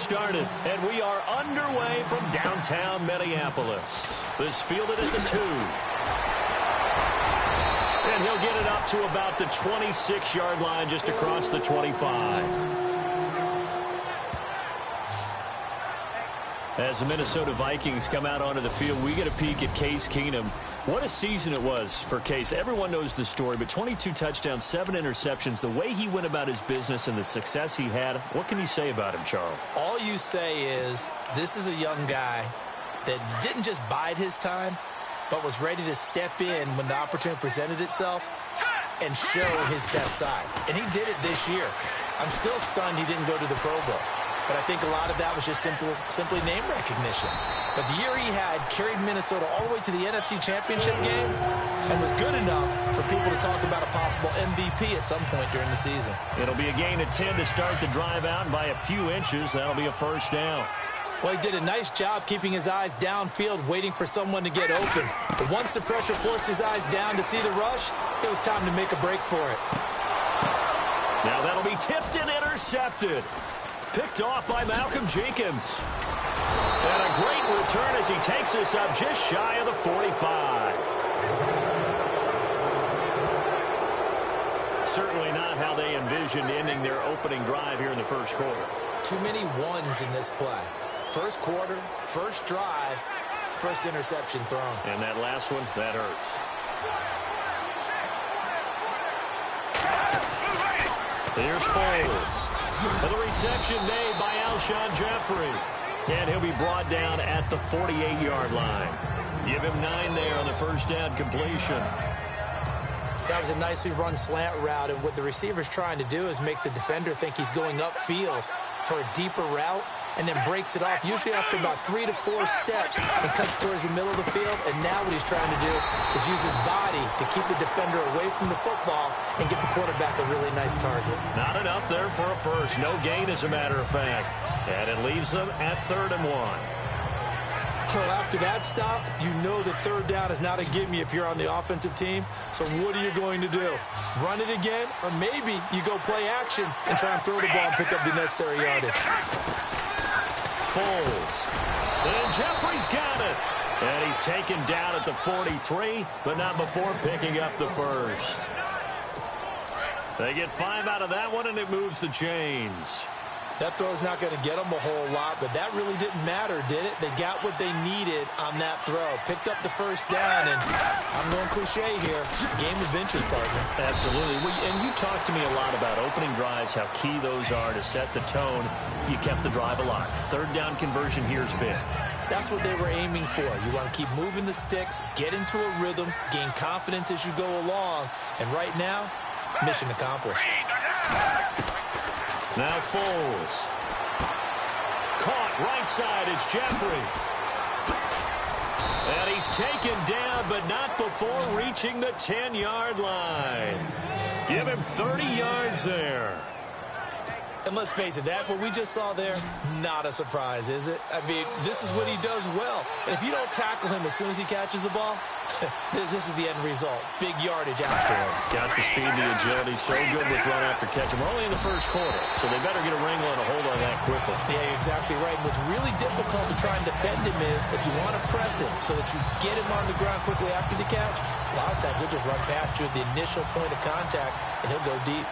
started, and we are underway from downtown Minneapolis. This fielded at the 2. And he'll get it up to about the 26-yard line, just across the 25. As the Minnesota Vikings come out onto the field, we get a peek at Case Keenum. What a season it was for Case. Everyone knows the story, but 22 touchdowns, 7 interceptions. The way he went about his business and the success he had, what can you say about him, Charles? All you say is this is a young guy that didn't just bide his time, but was ready to step in when the opportunity presented itself and show his best side. And he did it this year. I'm still stunned he didn't go to the Pro Bowl. But I think a lot of that was just simply name recognition. But the year he had carried Minnesota all the way to the NFC Championship game and was good enough for people to talk about a possible MVP at some point during the season. It'll be a gain of 10 to start the drive out, and by a few inches, that'll be a first down. Well, he did a nice job keeping his eyes downfield, waiting for someone to get open. But once the pressure forced his eyes down to see the rush, it was time to make a break for it. Now that'll be tipped and intercepted. Picked off by Malcolm Jenkins. And a great return as he takes us up just shy of the 45. Certainly not how they envisioned ending their opening drive here in the first quarter. Too many ones in this play. First quarter, first drive, first interception thrown. And that last one, that hurts. Here's Foles. And the reception made by Alshon Jeffrey. And he'll be brought down at the 48-yard line. Give him 9 there on the first down completion. That was a nicely run slant route, and what the receiver's trying to do is make the defender think he's going upfield for a deeper route, and then breaks it off, usually after about 3 to 4 steps, and cuts towards the middle of the field. And now what he's trying to do is use his body to keep the defender away from the football and give the quarterback a really nice target. Not enough there for a first. No gain, as a matter of fact. And it leaves them at 3rd and 1. So after that stop, you know that third down is not a gimme if you're on the offensive team. So what are you going to do? Run it again? Or maybe you go play action and try and throw the ball and pick up the necessary yardage. Foles. And Jeffrey's got it. And he's taken down at the 43, but not before picking up the first. They get 5 out of that one, and it moves the chains. That throw's not going to get them a whole lot, but that really didn't matter, did it? They got what they needed on that throw. Picked up the first down, and I'm going cliche here. Game of inches, partner. Absolutely. And you talked to me a lot about opening drives, how key those are to set the tone. You kept the drive alive. Third down conversion here's big. That's what they were aiming for. You want to keep moving the sticks, get into a rhythm, gain confidence as you go along. And right now, mission accomplished. Now Foles. Caught right side. It's Jeffrey. And he's taken down, but not before reaching the 10-yard line. Give him 30 yards there. And let's face it, that what we just saw there, not a surprise, is it? I mean, this is what he does well. And if you don't tackle him as soon as he catches the ball, this is the end result. Big yardage afterwards. Got the speed, the agility, so good with run after catch. And we're only in the first quarter, so they better get a wrangle and a hold on that quickly. Yeah, you're exactly right. And what's really difficult to try and defend him is if you want to press him so that you get him on the ground quickly after the catch, a lot of times he'll just run past you at the initial point of contact, and he'll go deep.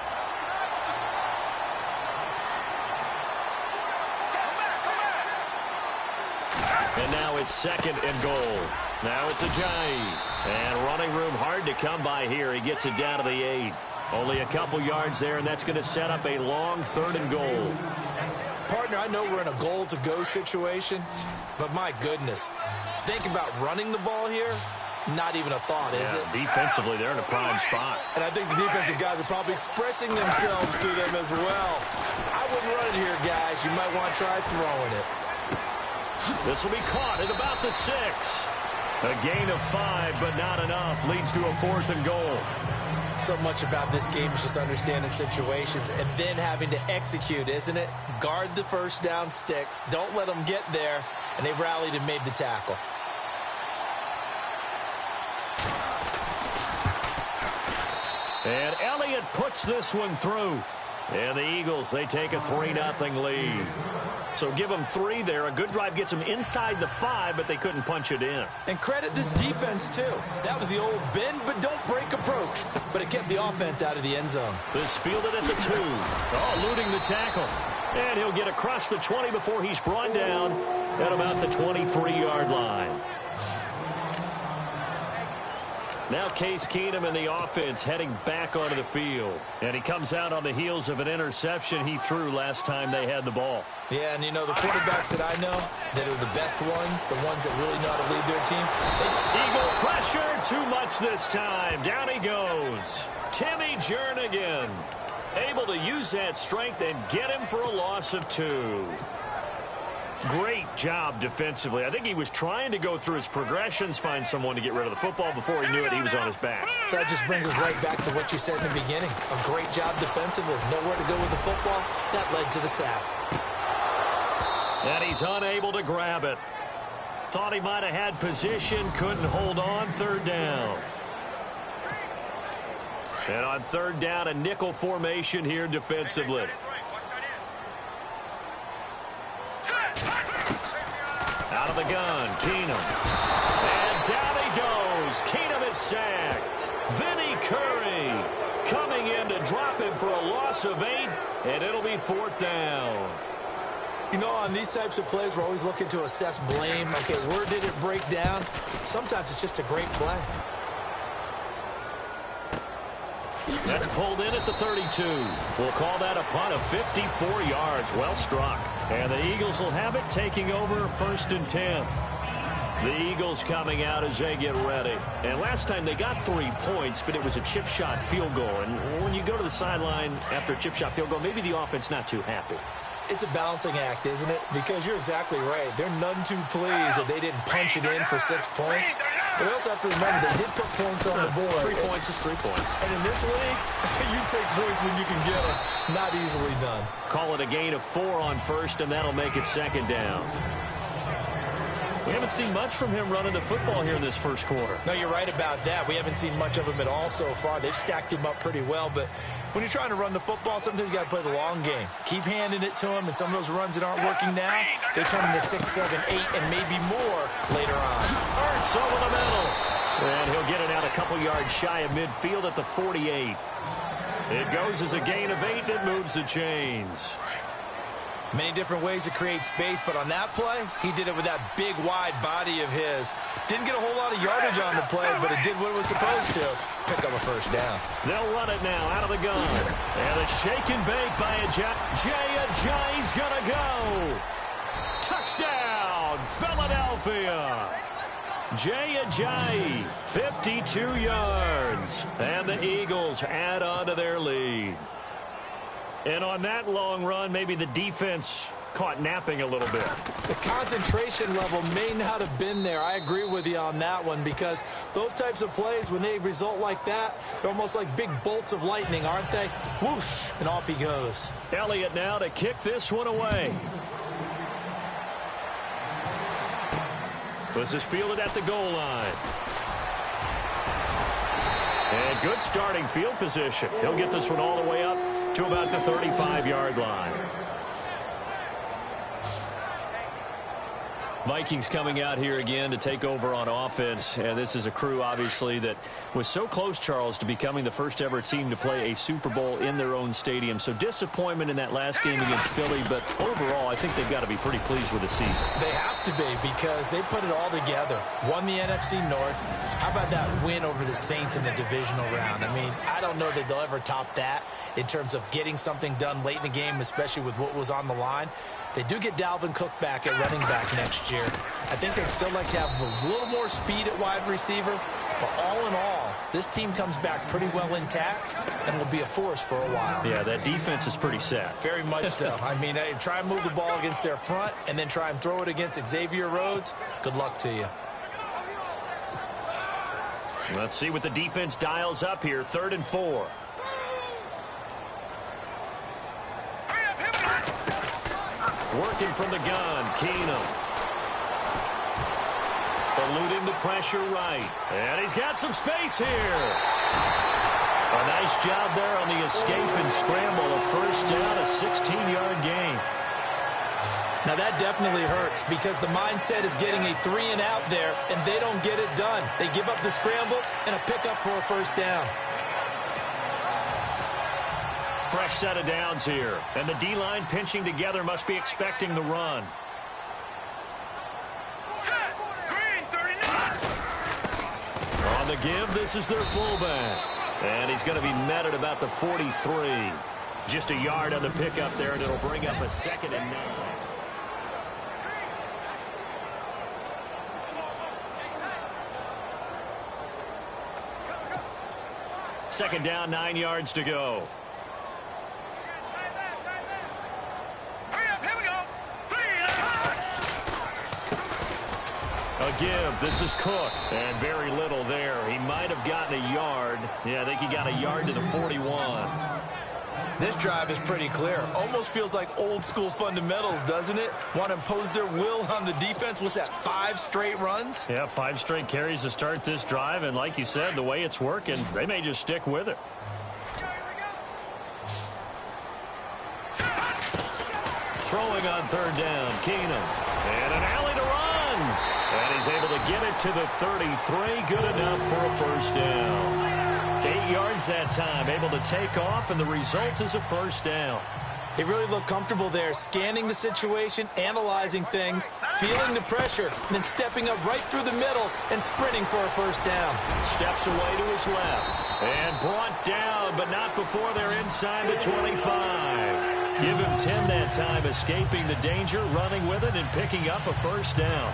And now it's 2nd and goal. Now it's Ajayi. And running room hard to come by here. He gets it down to the 8. Only a couple yards there, and that's going to set up a long 3rd and goal. Partner, I know we're in a goal-to-go situation, but my goodness. Think about running the ball here. Not even a thought, is it? Defensively, they're in a prime spot. And I think the defensive guys are probably expressing themselves to them as well. I wouldn't run it here, guys. You might want to try throwing it. This will be caught at about the 6. A gain of 5, but not enough. Leads to a 4th and goal. So much about this game is just understanding situations and then having to execute, isn't it? Guard the first down sticks. Don't let them get there. And they rallied and made the tackle. And Elliott puts this one through. And the Eagles, they take a 3-0 lead. So give them 3 there. A good drive gets them inside the 5, but they couldn't punch it in. And credit this defense, too. That was the old bend but don't break approach. But it kept the offense out of the end zone. This fielded at the 2. Oh, eluding the tackle. And he'll get across the 20 before he's brought down at about the 23-yard line. Now Case Keenum and the offense heading back onto the field. And he comes out on the heels of an interception he threw last time they had the ball. Yeah, and you know, the quarterbacks that I know that are the best ones, the ones that really know how to lead their team. Eagle pressure, too much this time. Down he goes. Timmy Jernigan able to use that strength and get him for a loss of 2. Great job defensively. I think he was trying to go through his progressions, find someone to get rid of the football. Before he knew it, he was on his back. So that just brings us right back to what you said in the beginning. A great job defensively. Nowhere to go with the football. That led to the sack. And he's unable to grab it. Thought he might have had position, couldn't hold on. 3rd down. And on 3rd down, a nickel formation here defensively. Out of the gun, Keenum. And down he goes. Keenum is sacked. Vinny Curry coming in to drop him for a loss of 8, and it'll be 4th down. You know, on these types of plays, we're always looking to assess blame. Okay, where did it break down? Sometimes it's just a great play. That's pulled in at the 32. We'll call that a punt of 54 yards. Well struck. And the Eagles will have it, taking over 1st and 10. The Eagles coming out as they get ready. And last time they got 3 points, but it was a chip shot field goal. And when you go to the sideline after a chip shot field goal, maybe the offense not too happy. It's a balancing act, isn't it? Because you're exactly right. They're none too pleased that they didn't punch it in for 6 points. But they also have to remember they did put points on the board. 3 points is 3 points. And in this league, you take points when you can get them. Not easily done. Call it a gain of 4 on 1st, and that'll make it 2nd down. We haven't seen much from him running the football here in this 1st quarter. No, you're right about that. We haven't seen much of him at all so far. They've stacked him up pretty well, but when you're trying to run the football, sometimes you got to play the long game. Keep handing it to him, and some of those runs that aren't working now, they turn into 6, 7, 8, and maybe more later on. Hurts over the middle. And he'll get it out a couple yards shy of midfield at the 48. It goes as a gain of 8, and it moves the chains. Many different ways to create space, but on that play, he did it with that big, wide body of his. Didn't get a whole lot of yardage on the play, but it did what it was supposed to. Pick up a 1st down. They'll run it now out of the gun. And it's shake and bake by Jay Ajayi's going to go. Touchdown, Philadelphia. Jay Ajayi, 52 yards. And the Eagles add on to their lead. And on that long run, maybe the defense caught napping a little bit. The concentration level may not have been there. I agree with you on that one, because those types of plays, when they result like that, they're almost like big bolts of lightning, aren't they? Whoosh, and off he goes. Elliott now to kick this one away. This is fielded at the goal line. And good starting field position. He'll get this one all the way up to about the 35-yard line. Vikings coming out here again to take over on offense. And this is a crew, obviously, that was so close, Charles, to becoming the first ever team to play a Super Bowl in their own stadium. So disappointment in that last game against Philly. But overall, I think they've got to be pretty pleased with the season. They have to be, because they put it all together. Won the NFC North. How about that win over the Saints in the divisional round? I mean, I don't know that they'll ever top that in terms of getting something done late in the game, especially with what was on the line. They do get Dalvin Cook back at running back next year. I think they'd still like to have a little more speed at wide receiver. But all in all, this team comes back pretty well intact and will be a force for a while. Yeah, that defense is pretty set. Very much so. I mean, try and move the ball against their front and then try and throw it against Xavier Rhodes. Good luck to you. Let's see what the defense dials up here. 3rd and 4. Working from the gun, Keenum. Eluding the pressure right. And he's got some space here. A nice job there on the escape and scramble. A first down, a 16-yard gain. Now that definitely hurts because the mindset is getting a 3-and-out there, and they don't get it done. They give up the scramble and a pickup for a first down. Fresh set of downs here. And the D-line pinching together must be expecting the run. On the give, this is their fullback. And he's going to be met at about the 43. Just a yard on the pickup there, and it'll bring up a 2nd and 9. Second down, 9 yards to go. A give. This is Cook. And very little there. He might have gotten a yard. Yeah, I think he got a yard to the 41. This drive is pretty clear. Almost feels like old school fundamentals, doesn't it? Want to impose their will on the defense. Was that 5 straight runs? Yeah, 5 straight carries to start this drive. And like you said, the way it's working, they may just stick with it. Throwing on 3rd down, Keenum. And an alley to run. And he's able to get it to the 33. Good enough for a first down. 8 yards that time. Able to take off, and the result is a first down. They really look comfortable there, scanning the situation, analyzing things, feeling the pressure, and then stepping up right through the middle and sprinting for a first down. Steps away to his left. And brought down, but not before they're inside the 25. Give him 10 that time, escaping the danger, running with it, and picking up a first down.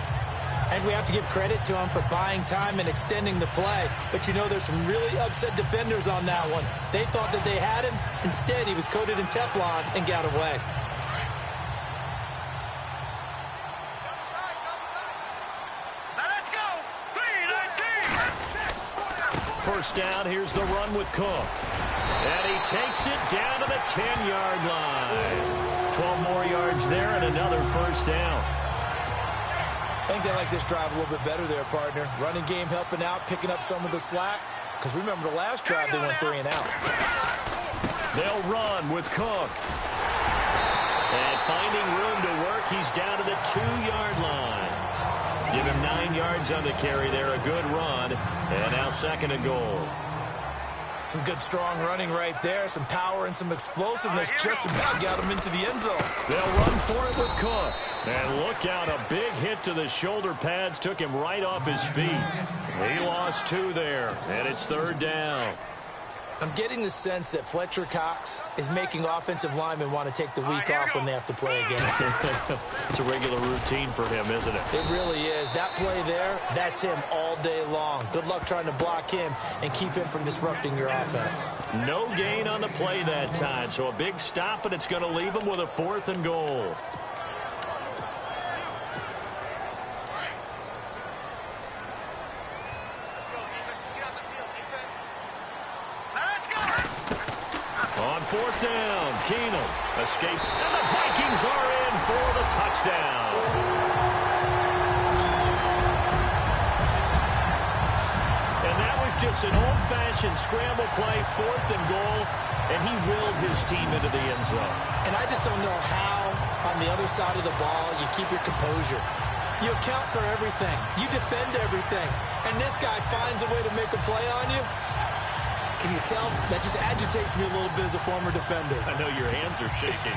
And we have to give credit to him for buying time and extending the play. But, you know, there's some really upset defenders on that one. They thought that they had him. Instead, he was coated in Teflon and got away. First down, here's the run with Cook. And he takes it down to the 10-yard line. 12 more yards there and another first down. I think they like this drive a little bit better there, partner. Running game helping out, picking up some of the slack. Because remember the last drive, they went 3-and-out. They'll run with Cook. And finding room to work, he's down to the 2-yard line. Give him 9 yards on the carry there, a good run. And now 2nd and goal. Some good strong running right there. Some power and some explosiveness just about got him into the end zone. They'll run for it with Cook. And look out, a big hit to the shoulder pads took him right off his feet. He lost 2 there, and it's 3rd down. I'm getting the sense that Fletcher Cox is making offensive linemen want to take the week off when they have to play against him. It's a regular routine for him, isn't it? It really is. That play there, that's him all day long. Good luck trying to block him and keep him from disrupting your offense. No gain on the play that time, so a big stop, and it's going to leave him with a 4th and goal. On 4th down, Keenum escape, and the Vikings are in for the touchdown. And that was just an old-fashioned scramble play, 4th and goal, and he willed his team into the end zone. And I just don't know how, on the other side of the ball, you keep your composure. You account for everything. You defend everything. And this guy finds a way to make a play on you. Can you tell? That just agitates me a little bit as a former defender. I know your hands are shaking.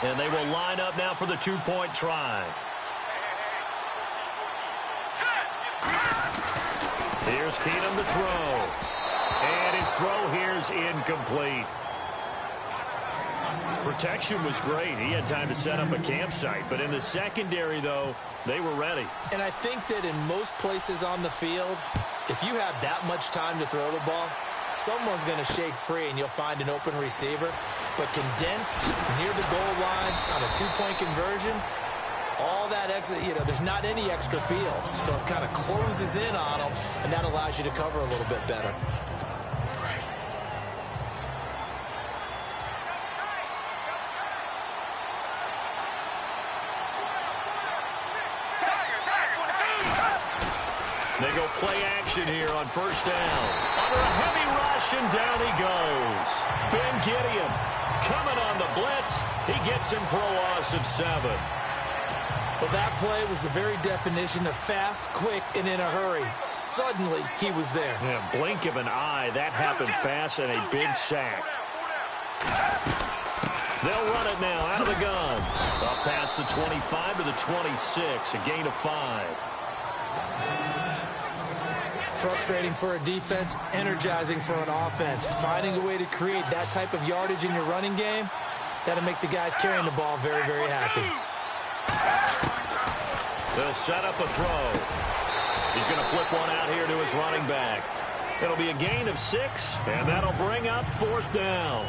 And they will line up now for the 2-point try. Here's Keenum to throw. And his throw here's incomplete. Protection was great. He had time to set up a campsite. But in the secondary, though, they were ready. And I think that in most places on the field, if you have that much time to throw the ball, someone's going to shake free and you'll find an open receiver. But condensed near the goal line on a 2-point conversion, all that extra, there's not any extra field. So it kind of closes in on them, and that allows you to cover a little bit better. go play action here on first down. Under a heavy rush, and down he goes. Ben Gideon coming on the blitz. He gets him for a loss of 7. Well, that play was the very definition of fast, quick, and in a hurry. Suddenly, he was there. Yeah, blink of an eye. That happened fast, and a big sack. They'll run it now out of the gun. Up past the 25 to the 26, a gain of 5. Frustrating for a defense, energizing for an offense. Finding a way to create that type of yardage in your running game, that'll make the guys carrying the ball very, very happy. They'll set up a throw. He's going to flip one out here to his running back. It'll be a gain of 6, and that'll bring up 4th down.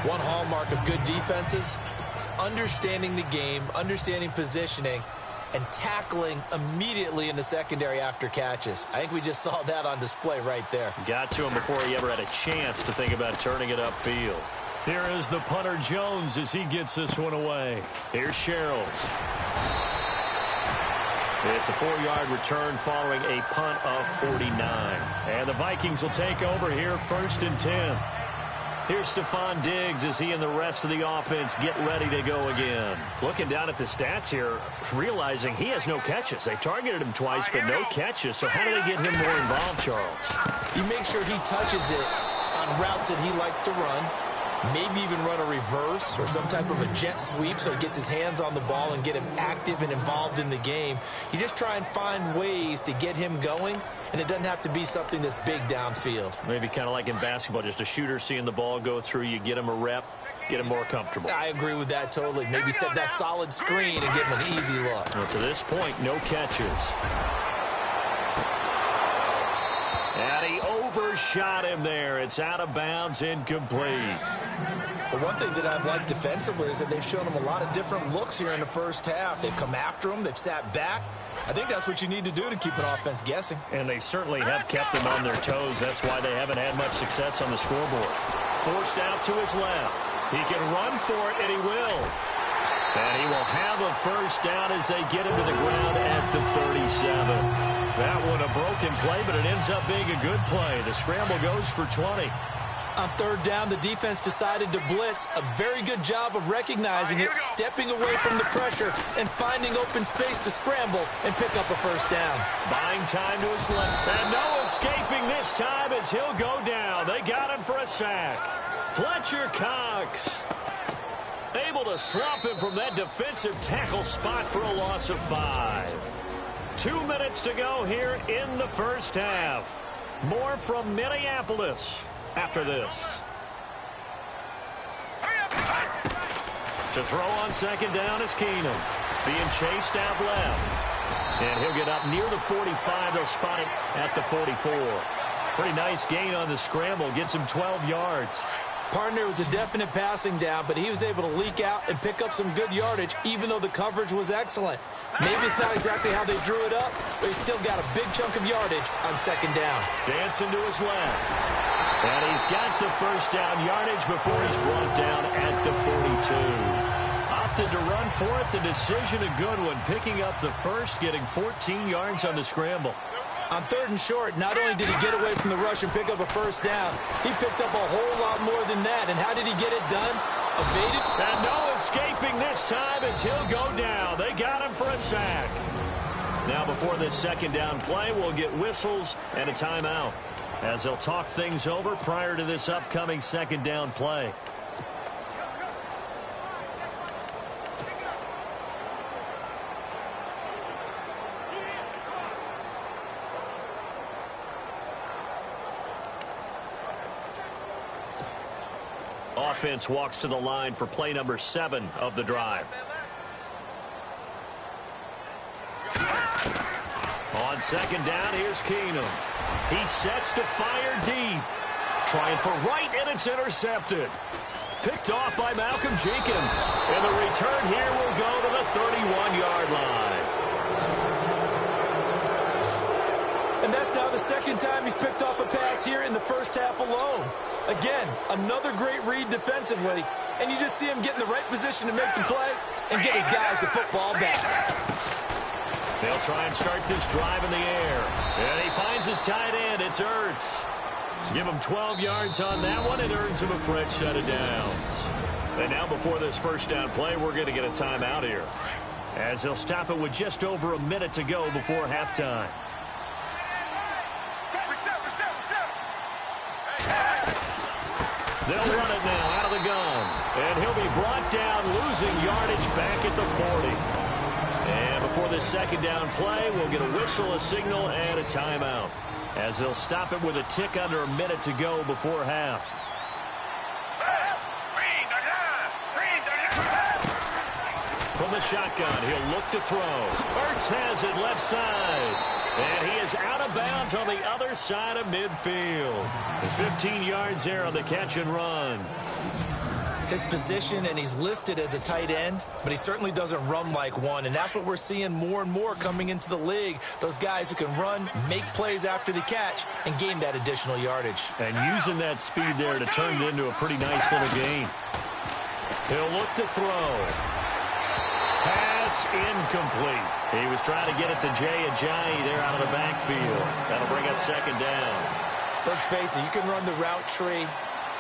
One hallmark of good defenses is understanding the game, understanding positioning, and tackling immediately in the secondary after catches. I think we just saw that on display right there. Got to him before he ever had a chance to think about turning it upfield. Here is the punter Jones as he gets this one away. Here's Sherrills. It's a 4-yard return following a punt of 49. And the Vikings will take over here 1st and 10. Here's Stephon Diggs as he and the rest of the offense get ready to go again. Looking down at the stats here, realizing he has no catches. They targeted him twice, but no catches. So how do they get him more involved, Charles? You make sure he touches it on routes that he likes to run. Maybe even run a reverse or some type of a jet sweep so he gets his hands on the ball and get him active and involved in the game. You just try and find ways to get him going, and it doesn't have to be something that's big downfield. Maybe kind of like in basketball, just a shooter seeing the ball go through, you get him a rep, get him more comfortable. I agree with that totally. Maybe set that solid screen and give him an easy look. Well, to this point, no catches. And he overshot him there. It's out of bounds, incomplete. But one thing that I've liked defensively is that they've shown him a lot of different looks here in the first half. They've come after him. They've sat back. I think that's what you need to do to keep an offense guessing. And they certainly have kept them on their toes. That's why they haven't had much success on the scoreboard. Forced out to his left. He can run for it, and he will. And he will have a first down as they get him to the ground at the 37. That one a broken play, but it ends up being a good play. The scramble goes for 20. On 3rd down, the defense decided to blitz. A very good job of recognizing it, stepping away from the pressure, and finding open space to scramble and pick up a first down. Buying time to his left. And no escaping this time as he'll go down. They got him for a sack. Fletcher Cox able to slump him from that defensive tackle spot for a loss of 5. 2 minutes to go here in the first half. More from Minneapolis after this. To throw on 2nd down is Keenum. Being chased out left. And he'll get up near the 45. They'll spot it at the 44. Pretty nice gain on the scramble. Gets him 12 yards. Partner was a definite passing down, but he was able to leak out and pick up some good yardage, even though the coverage was excellent. Maybe it's not exactly how they drew it up, but he still got a big chunk of yardage on 2nd down. Dancing to his left. And he's got the first down yardage before he's brought down at the 42. Opted to run for it. The decision a good one. Picking up the first, getting 14 yards on the scramble. On 3rd and short, not only did he get away from the rush and pick up a first down, he picked up a whole lot more than that. And how did he get it done? Evaded. And no escaping this time as he'll go down. They got him for a sack. Now before this 2nd down play, we'll get whistles and a timeout as they'll talk things over prior to this upcoming 2nd down play. Offense walks to the line for play number 7 of the drive. On 2nd down, here's Keenum. He sets to fire deep. Trying for right, and it's intercepted. Picked off by Malcolm Jenkins. And the return here will go to the 31-yard line. And that's now the 2nd time he's picked off a pass here in the first half alone. Again, another great read defensively, and you just see him get in the right position to make the play and get his guys the football back. They'll try and start this drive in the air. And he finds his tight end. It's Ertz. Give him 12 yards on that one. It earns him a fresh set of downs. And now before this first down play, we're going to get a timeout here, as they'll stop it with just over a minute to go before halftime. They'll run it now out of the gun. And he'll be brought down, losing yardage back at the 40. And before this second down play, we'll get a whistle, a signal, and a timeout, as they'll stop it with a tick under a minute to go before half. From the shotgun, he'll look to throw. Ertz has it left side. And he is out of bounds on the other side of midfield. 15 yards there on the catch and run. His position, and he's listed as a tight end, but he certainly doesn't run like one, and that's what we're seeing more and more coming into the league. Those guys who can run, make plays after the catch, and gain that additional yardage. And using that speed there to turn it into a pretty nice little gain. He'll look to throw. Pass incomplete. He was trying to get it to Jay Ajayi there out of the backfield. That'll bring up second down. Let's face it, you can run the route tree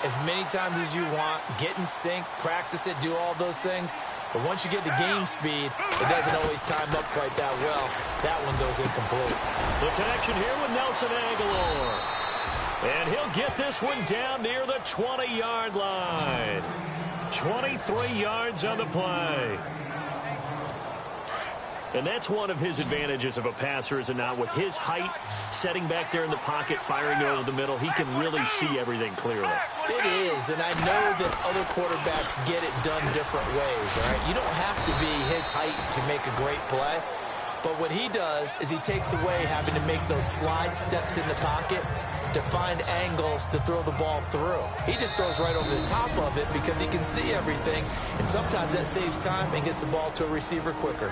as many times as you want, get in sync, practice it, do all those things. But once you get to game speed, it doesn't always time up quite that well. That one goes incomplete. The connection here with Nelson Aguilar. And he'll get this one down near the 20-yard line. 23 yards on the play. And that's one of his advantages of a passer, is it not? With his height, setting back there in the pocket, firing it over the middle, he can really see everything clearly. It is, and I know that other quarterbacks get it done different ways, all right? You don't have to be his height to make a great play. But what he does is he takes away having to make those slide steps in the pocket to find angles to throw the ball through. He just throws right over the top of it because he can see everything, and sometimes that saves time and gets the ball to a receiver quicker.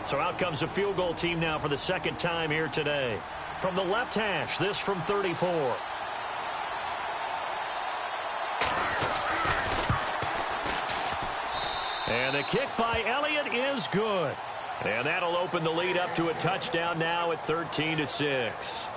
So out comes a field goal team now for the second time here today. From the left hash, this from 34. And the kick by Elliott is good. And that'll open the lead up to a touchdown now at 13-6.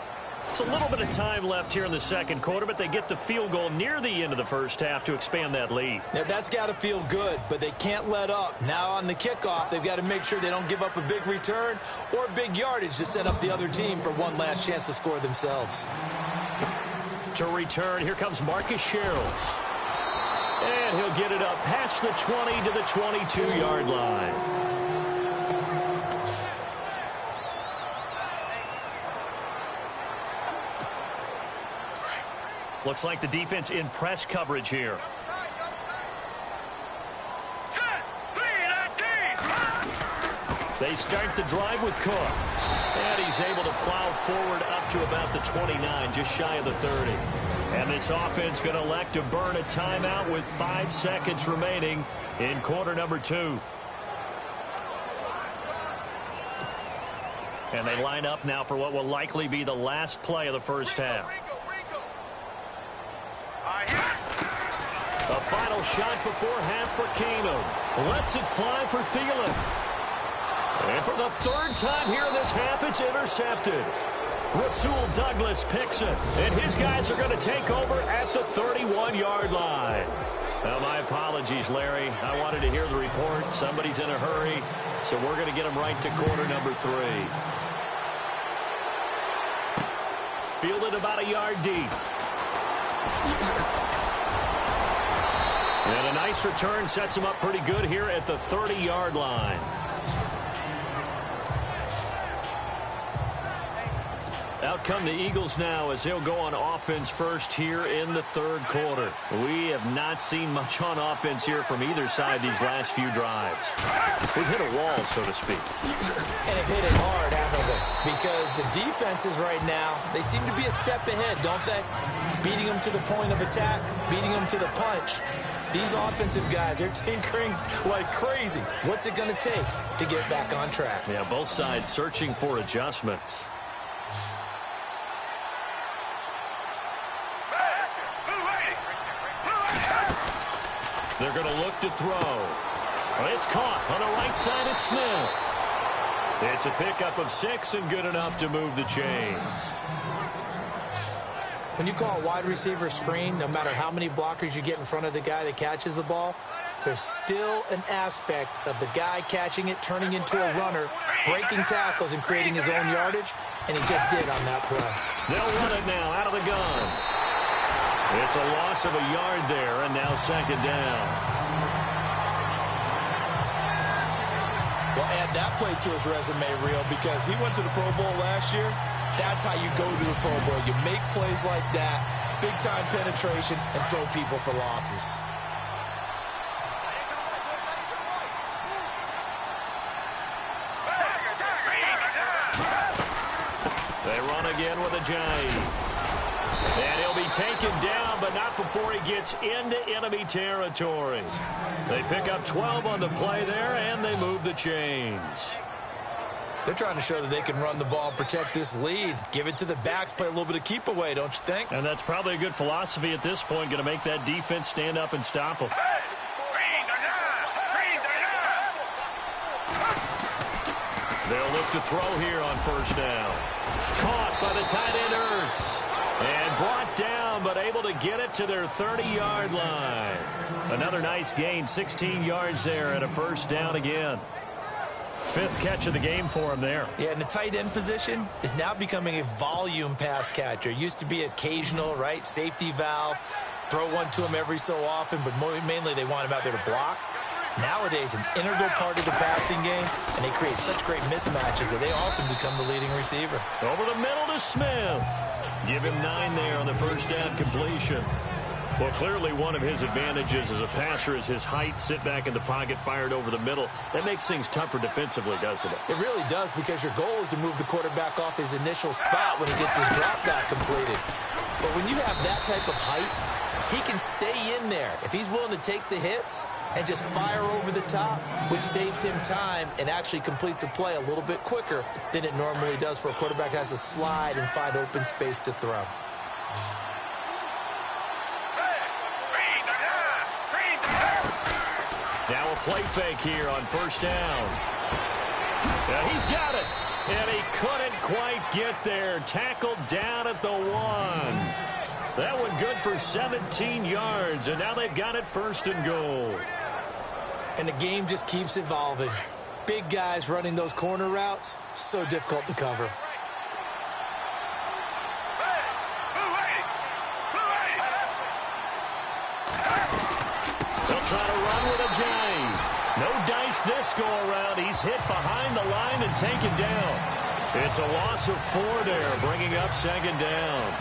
It's a little bit of time left here in the second quarter, but they get the field goal near the end of the first half to expand that lead. Now, that's got to feel good, but they can't let up. Now on the kickoff, they've got to make sure they don't give up a big return or big yardage to set up the other team for one last chance to score themselves. To return, here comes Marcus Sherrills. And he'll get it up past the 20 to the 22-yard line. Looks like the defense in press coverage here. They start the drive with Cook. And he's able to plow forward up to about the 29, just shy of the 30. And this offense going to elect to burn a timeout with 5 seconds remaining in quarter number 2. And they line up now for what will likely be the last play of the first half. A final shot before half for Keenum. Lets it fly for Thielen. And for the third time here in this half, it's intercepted. Rasul Douglas picks it, and his guys are going to take over at the 31-yard line. Now, my apologies, Larry. I wanted to hear the report. Somebody's in a hurry, so we're going to get him right to quarter number 3. Fielded about a yard deep. And a nice return sets him up pretty good here at the 30-yard line. Out come the Eagles now as they'll go on offense first here in the third quarter. We have not seen much on offense here from either side these last few drives. We've hit a wall, so to speak. And have hit it hard, haven't we? Because the defenses right now, they seem to be a step ahead, don't they? Beating them to the point of attack, beating them to the punch. These offensive guys, they're tinkering like crazy. What's it going to take to get back on track? Yeah, both sides searching for adjustments. They're going to look to throw. It's caught on the right side. It's Smith. It's a pickup of 6 and good enough to move the chains. When you call a wide receiver screen, no matter how many blockers you get in front of the guy that catches the ball, there's still an aspect of the guy catching it, turning into a runner, breaking tackles and creating his own yardage, and he just did on that play. They'll run it now out of the gun. It's a loss of a yard there, and now second down. Well, add that play to his resume reel because he went to the Pro Bowl last year. That's how you go to the Pro Bowl. You make plays like that, big-time penetration, and throw people for losses. They run again with a giant. And he'll be taken down, but not before he gets into enemy territory. They pick up 12 on the play there, and they move the chains. They're trying to show that they can run the ball and protect this lead. Give it to the backs, play a little bit of keep away, don't you think? And that's probably a good philosophy at this point, going to make that defense stand up and stop them. They'll look to throw here on first down. Caught by the tight end Ertz. And brought down, but able to get it to their 30-yard line. Another nice gain, 16 yards there at a first down again. 5th catch of the game for him there. Yeah, and the tight end position is now becoming a volume pass catcher. Used to be occasional, right? Safety valve. Throw one to him every so often, but mainly they want him out there to block. Nowadays, an integral part of the passing game, and they create such great mismatches that they often become the leading receiver. Over the middle to Smith. Give him 9 there on the first down completion. Well, clearly one of his advantages as a passer is his height, sit back in the pocket, fired over the middle. That makes things tougher defensively, doesn't it? It really does, because your goal is to move the quarterback off his initial spot when he gets his drop back completed. But when you have that type of height, he can stay in there if he's willing to take the hits and just fire over the top, which saves him time and actually completes a play a little bit quicker than it normally does for a quarterback who has to slide and find open space to throw. Now a play fake here on first down. Yeah, he's got it. And he couldn't quite get there. Tackled down at the 1. That one good for 17 yards, and now they've got it first and goal. And the game just keeps evolving. Big guys running those corner routes, so difficult to cover. They'll try to run with a J. No dice this go-around. He's hit behind the line and taken down. It's a loss of 4 there, bringing up second down.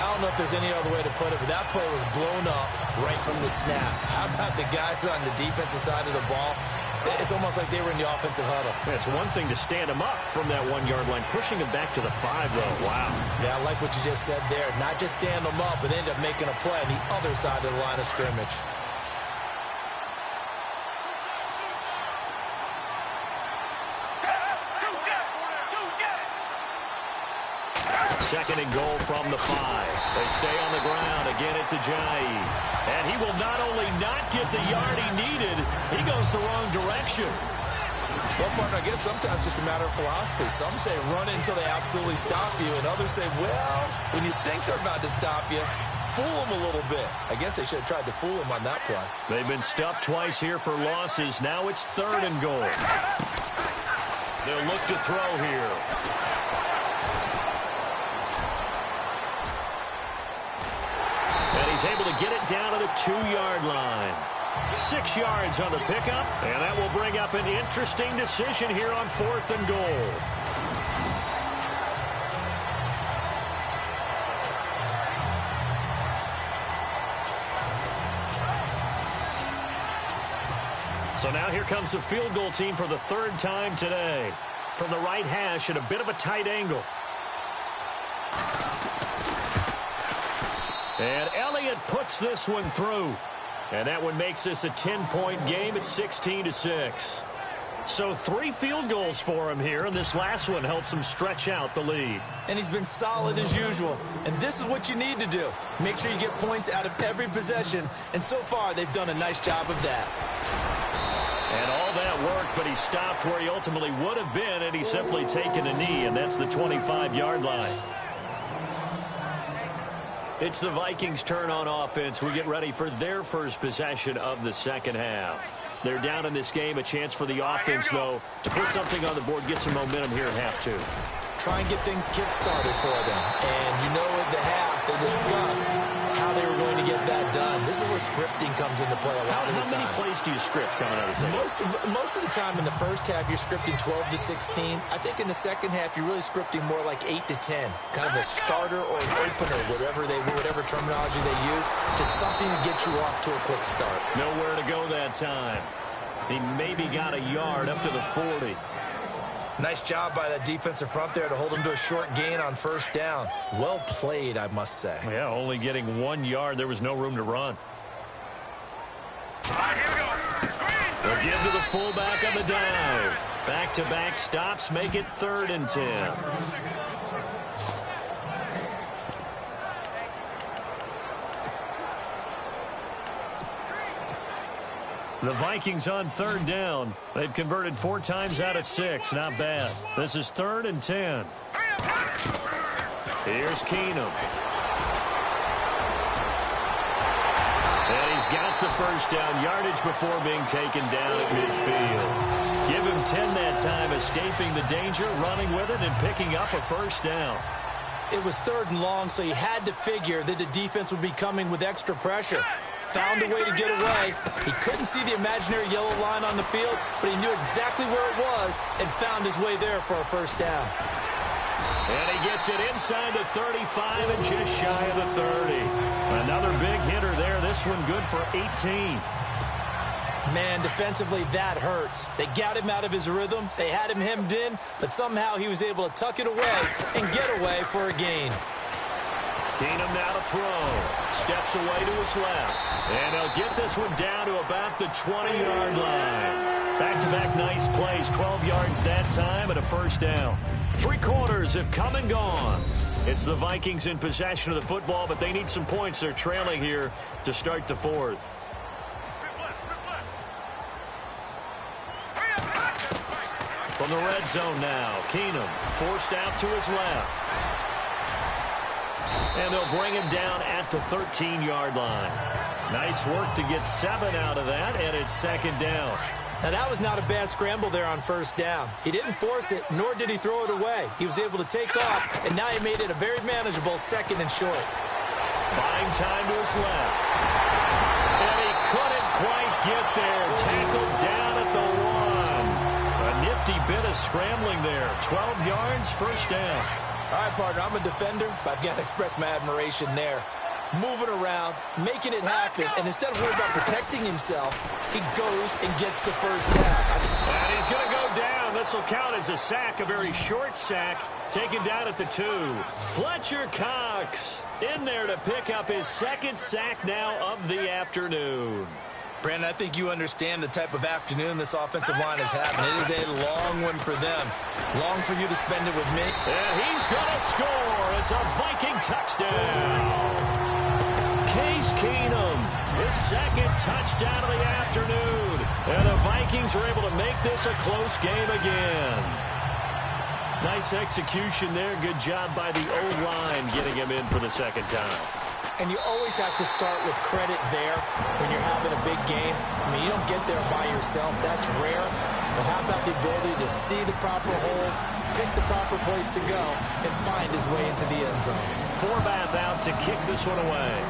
I don't know if there's any other way to put it, but that play was blown up right from the snap. How about the guys on the defensive side of the ball? It's almost like they were in the offensive huddle. It's one thing to stand him up from that 1-yard line, pushing him back to the 5, though. Wow. Yeah, I like what you just said there. Not just stand them up, but end up making a play on the other side of the line of scrimmage. Second and goal from the 5. They stay on the ground. Again, it's Ajayi. And he will not only not get the yard he needed, he goes the wrong direction. Well, partner, I guess sometimes it's just a matter of philosophy. Some say run it until they absolutely stop you, and others say, well, when you think they're about to stop you, fool them a little bit. I guess they should have tried to fool him on that play. They've been stuffed twice here for losses. Now it's third and goal. They'll look to throw here. And he's able to get it down to the 2-yard line. 6 yards on the pickup, and that will bring up an interesting decision here on 4th and goal. So now here comes the field goal team for the 3rd time today. From the right hash at a bit of a tight angle. And Elliott puts this one through. And that one makes this a 10-point game at 16-6. So 3 field goals for him here, and this last one helps him stretch out the lead. And he's been solid as usual. And this is what you need to do. Make sure you get points out of every possession. And so far, they've done a nice job of that. And all that work, but he stopped where he ultimately would have been, and he's simply taken a knee, and that's the 25-yard line. It's the Vikings' turn on offense. We get ready for their first possession of the second half. They're down in this game. A chance for the offense, though, to put something on the board, get some momentum here at half two. Try and get things kick-started for them. And you know at the half, they discussed how they were going to get that done. This is where scripting comes into play a lot of the time. How many plays do you script coming out of the second? Most of the time in the first half, you're scripting 12 to 16. I think in the second half, you're really scripting more like 8 to 10. Kind of a starter or an opener, whatever terminology they use, to something to get you off to a quick start. Nowhere to go that time. He maybe got a yard up to the 40. Nice job by that defensive front there to hold him to a short gain on first down. Well played, I must say. Yeah, only getting 1 yard. There was no room to run. They'll give to the fullback on the dive. Back-to-back stops make it 3rd and 10. The Vikings on 3rd down. They've converted 4 times out of 6. Not bad. This is 3rd and 10. Here's Keenum. And he's got the first down yardage before being taken down at midfield. Give him 10 that time, escaping the danger, running with it, and picking up a first down. It was 3rd and long, so he had to figure that the defense would be coming with extra pressure. Found a way to get away. He couldn't see the imaginary yellow line on the field, but he knew exactly where it was and found his way there for a first down. And he gets it inside the 35 and just shy of the 30. Another big hitter there. This one good for 18. Man, defensively, that hurts. They got him out of his rhythm. They had him hemmed in, but somehow he was able to tuck it away and get away for a gain. Keenum now to throw. Steps away to his left. And he'll get this one down to about the 20-yard line. Back-to-back nice plays. 12 yards that time and a first down. 3 quarters have come and gone. It's the Vikings in possession of the football, but they need some points. They're trailing here to start the 4th. From the red zone now, Keenum forced out to his left. And they'll bring him down at the 13-yard line. Nice work to get 7 out of that, and it's 2nd down. Now, that was not a bad scramble there on first down. He didn't force it, nor did he throw it away. He was able to take off, and now he made it a very manageable 2nd and short. Buying time to his left. And he couldn't quite get there. Tackled down at the 1. A nifty bit of scrambling there. 12 yards, first down. All right, partner, I'm a defender, but I've got to express my admiration there. Moving around, making it happen, and instead of worrying about protecting himself, he goes and gets the first down. And he's going to go down. This will count as a sack, a very short sack, taken down at the 2. Fletcher Cox in there to pick up his 2nd sack now of the afternoon. Brandon, I think you understand the type of afternoon this offensive line is having. It is a long one for them. Long for you to spend it with me. And he's going to score. It's a Viking touchdown. Case Keenum, his 2nd touchdown of the afternoon. And the Vikings are able to make this a close game again. Nice execution there. Good job by the O-line getting him in for the 2nd time. And you always have to start with credit there when you're having a big game. I mean, you don't get there by yourself. That's rare. But how about the ability to see the proper holes, pick the proper place to go, and find his way into the end zone? Forbath out to kick this one away.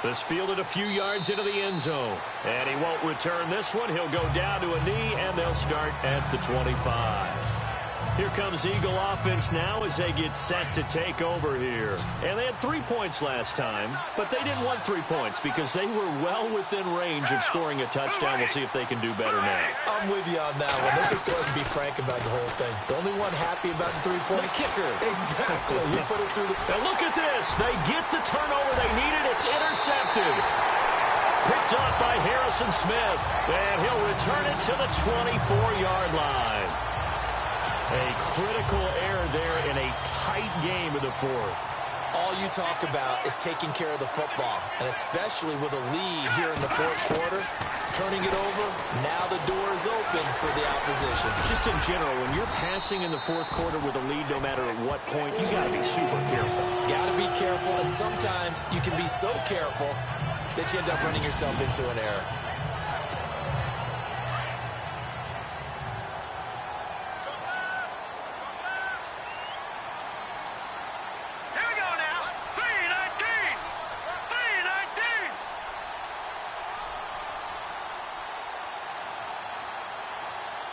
This fielded a few yards into the end zone. And he won't return this one. He'll go down to a knee, and they'll start at the 25. Here comes Eagle offense now as they get set to take over here. And they had 3 points last time, but they didn't want 3 points because they were well within range of scoring a touchdown. We'll see if they can do better now. I'm with you on that one. Let's just go ahead and be frank about the whole thing. The only one happy about the 3-point kicker. Exactly. You put it through the... Now look at this. They get the turnover they needed. It's intercepted. Picked up by Harrison Smith. And he'll return it to the 24-yard line. A critical error there in a tight game in the 4th. All you talk about is taking care of the football, and especially with a lead here in the fourth quarter, turning it over, now the door is open for the opposition. Just in general, when you're passing in the fourth quarter with a lead, no matter at what point, you got to be super careful. Got to be careful, and sometimes you can be so careful that you end up running yourself into an error.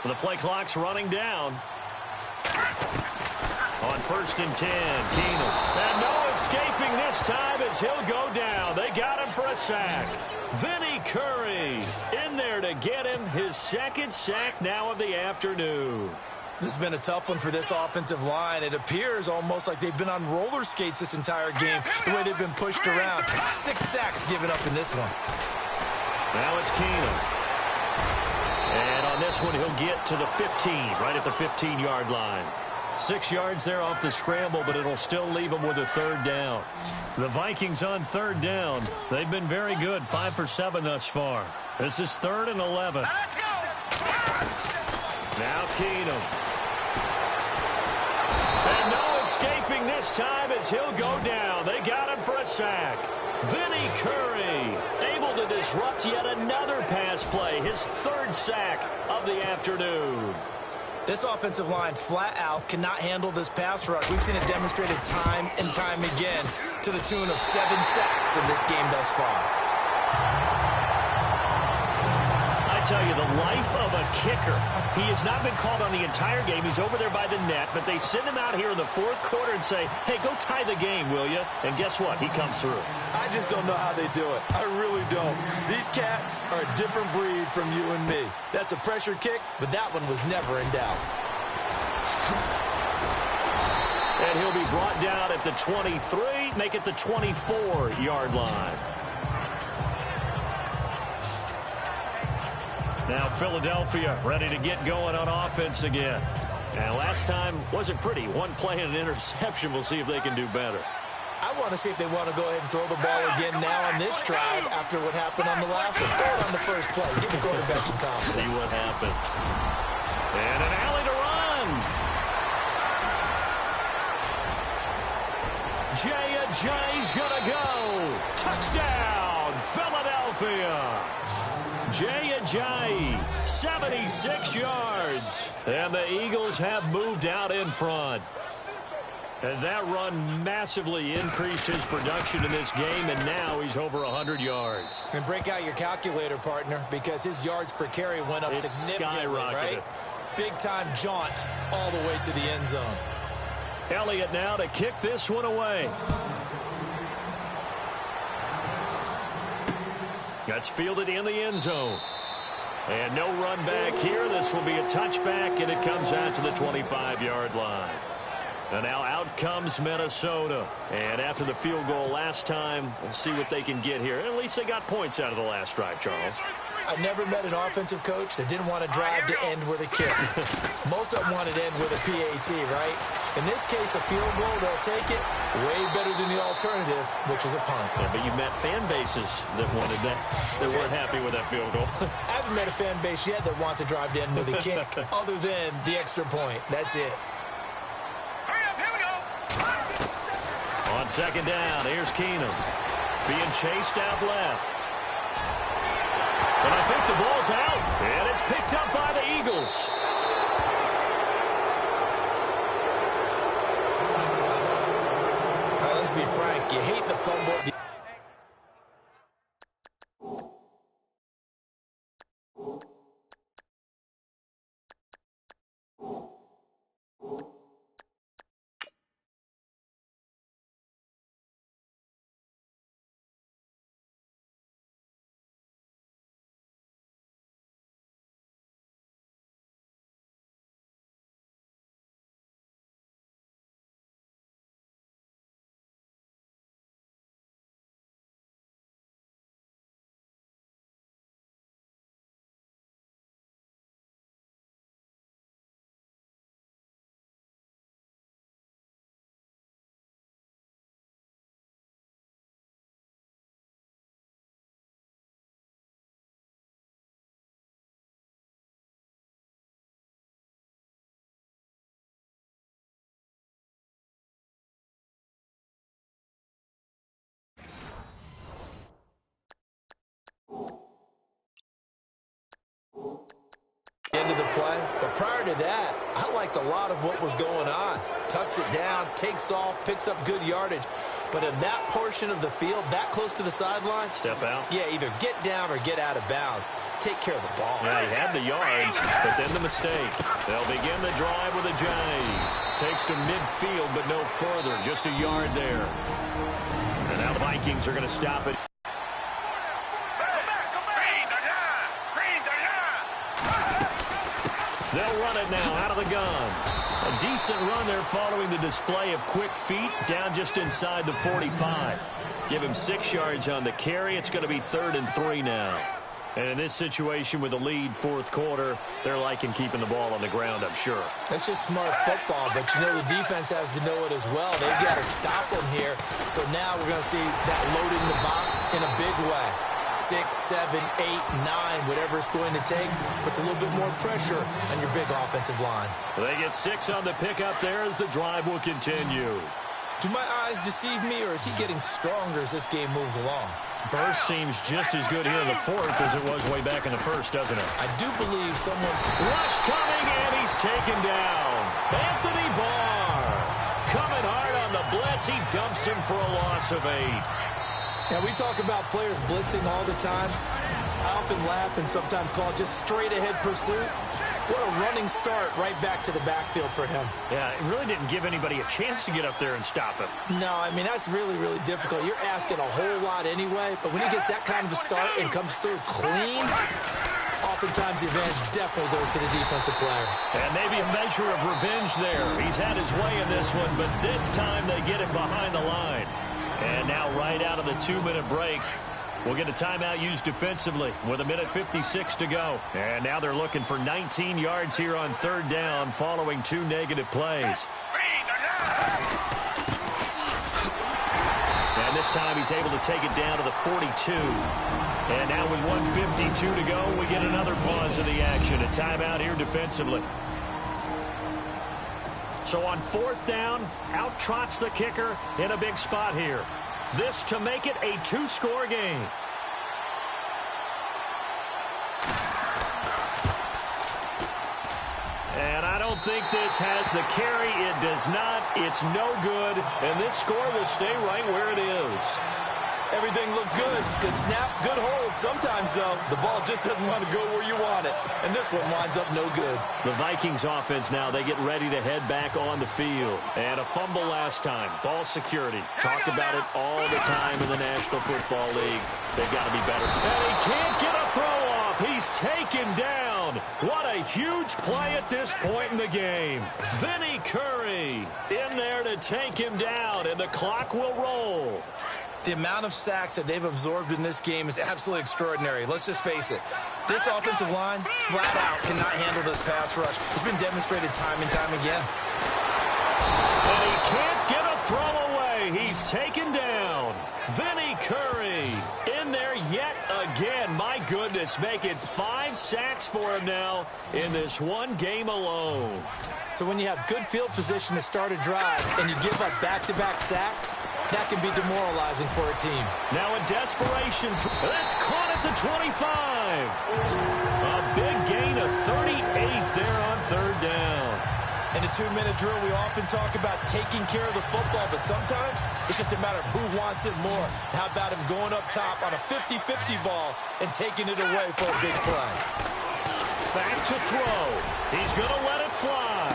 The play clock's running down. On 1st and 10, Keenum. And no escaping this time as he'll go down. They got him for a sack. Vinny Curry in there to get him his second sack now of the afternoon. This has been a tough one for this offensive line. It appears almost like they've been on roller skates this entire game, the way they've been pushed around. 6 sacks given up in this one. Now it's Keenum. And on this one, he'll get to the 15, right at the 15-yard line. 6 yards there off the scramble, but it'll still leave him with a 3rd down. The Vikings on 3rd down. They've been very good, 5 for 7 thus far. This is 3rd and 11. Let's go! Now Keenum. And no escaping this time as he'll go down. They got him for a sack. Vinny Curry able to disrupt yet another pass play. His 3rd sack of the afternoon. This offensive line flat out cannot handle this pass rush. We've seen it demonstrated time and time again to the tune of 7 sacks in this game thus far. I tell you, the life of a kicker. He has not been called on the entire game. He's over there by the net, but they send him out here in the fourth quarter and say, hey, go tie the game, will you? And guess what? He comes through. I just don't know how they do it. I really don't. These cats are a different breed from you and me. That's a pressure kick, but that one was never in doubt. And he'll be brought down at the 23, make it the 24-yard line. Now Philadelphia ready to get going on offense again. And last time wasn't pretty. One play and an interception. We'll see if they can do better. I want to see if they want to go ahead and throw the ball again now on this drive after what happened on the last one. Throw it on the first play. Give the quarterback some confidence. See what happens. And an alley to run. Jay's going to go. Touchdown, Philadelphia. Jay, 76 yards. And the Eagles have moved out in front. And that run massively increased his production in this game, and now he's over 100 yards. And break out your calculator, partner, because his yards per carry went up significantly, right? Big-time jaunt all the way to the end zone. Elliott now to kick this one away. That's fielded in the end zone. And no run back here. This will be a touchback, and it comes out to the 25-yard line. And now out comes Minnesota. And after the field goal last time, we'll see what they can get here. At least they got points out of the last drive, Charles. I never met an offensive coach that didn't want to drive to end with a kick. Most of them wanted to end with a PAT, right? In this case, a field goal, they'll take it way better than the alternative, which is a punt. Yeah, but you met fan bases that wanted that, that weren't happy with that field goal. I haven't met a fan base yet that wants to drive to end with a kick, other than the extra point. That's it. Hurry up, here we go. On 2nd down, here's Keenum. Being chased out left. And I think the ball's out. And it's picked up by the Eagles. All right, let's be frank. You hate the fumble. play. But prior to that, I liked a lot of what was going on. Tucks it down, takes off, picks up good yardage. But in that portion of the field, that close to the sideline, step out. Yeah, either get down or get out of bounds. Take care of the ball. Yeah, he had the yards, but then the mistake. They'll begin the drive with a J. Takes to midfield, but no further. Just a yard there. And now the Vikings are going to stop it. They'll run it now out of the gun. A decent run there following the display of quick feet down just inside the 45. Give him 6 yards on the carry. It's going to be 3rd and 3 now. And in this situation with a lead fourth quarter, they're liking keeping the ball on the ground, I'm sure. That's just smart football, but you know the defense has to know it as well. They've got to stop them here. So now we're going to see that loading the box in a big way. 6, 7, 8, 9, whatever it's going to take, puts a little bit more pressure on your big offensive line. They get 6 on the pickup there as the drive will continue. Do my eyes deceive me, or is he getting stronger as this game moves along? Burst seems just as good here in the fourth as it was way back in the first, doesn't it? I do believe someone... Rush coming, and he's taken down. Anthony Barr coming hard on the blitz. He dumps him for a loss of 8. Now, we talk about players blitzing all the time. I often laugh and sometimes call it just straight-ahead pursuit. What a running start right back to the backfield for him. Yeah, it really didn't give anybody a chance to get up there and stop him. No, I mean, that's really, really difficult. You're asking a whole lot anyway, but when he gets that kind of a start and comes through clean, oftentimes the advantage definitely goes to the defensive player. And maybe a measure of revenge there. He's had his way in this one, but this time they get him behind the line. And now right out of the 2-minute break, we'll get a timeout used defensively with 1:56 to go. And now they're looking for 19 yards here on 3rd down following 2 negative plays. And this time he's able to take it down to the 42. And now with 1:52 to go, we get another pause in the action. A timeout here defensively. So on 4th down, out trots the kicker in a big spot here. This to make it a 2-score game. And I don't think this has the carry. It does not. It's no good. And this score will stay right where it is. Everything looked good. Good snap, good hold. Sometimes, though, the ball just doesn't want to go where you want it. And this one winds up no good. The Vikings offense now, they get ready to head back on the field. And a fumble last time. Ball security. Talk about it all the time in the National Football League. They've got to be better. And he can't get a throw off. He's taken down. What a huge play at this point in the game. Vinny Curry in there to take him down. And the clock will roll. The amount of sacks that they've absorbed in this game is absolutely extraordinary. Let's just face it. This offensive line, flat out, cannot handle this pass rush. It's been demonstrated time and time again. And he can't get a throw away. He's taken down. Vinny Curry in there yet again. My goodness, make it 5 sacks for him now in this one game alone. So when you have good field position to start a drive and you give up back-to-back sacks, that can be demoralizing for a team. Now in desperation, that's caught at the 25. A big gain of 38 there on 3rd down. In a 2-minute drill, we often talk about taking care of the football, but sometimes it's just a matter of who wants it more. How about him going up top on a 50-50 ball and taking it away for a big play? Back to throw. He's going to let it fly.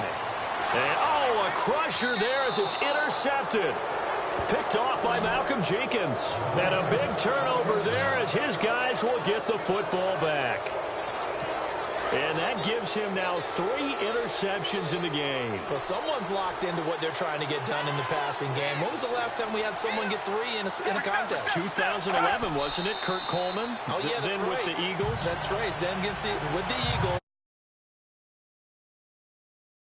And, oh, a crusher there as it's intercepted. Picked off by Malcolm Jenkins. And a big turnover there as his guys will get the football back. And that gives him now 3 interceptions in the game. Well, someone's locked into what they're trying to get done in the passing game. When was the last time we had someone get 3 in a contest? 2011, wasn't it? Kurt Coleman. Oh, yeah, that's then right. with the Eagles. That's right. Then with the Eagles.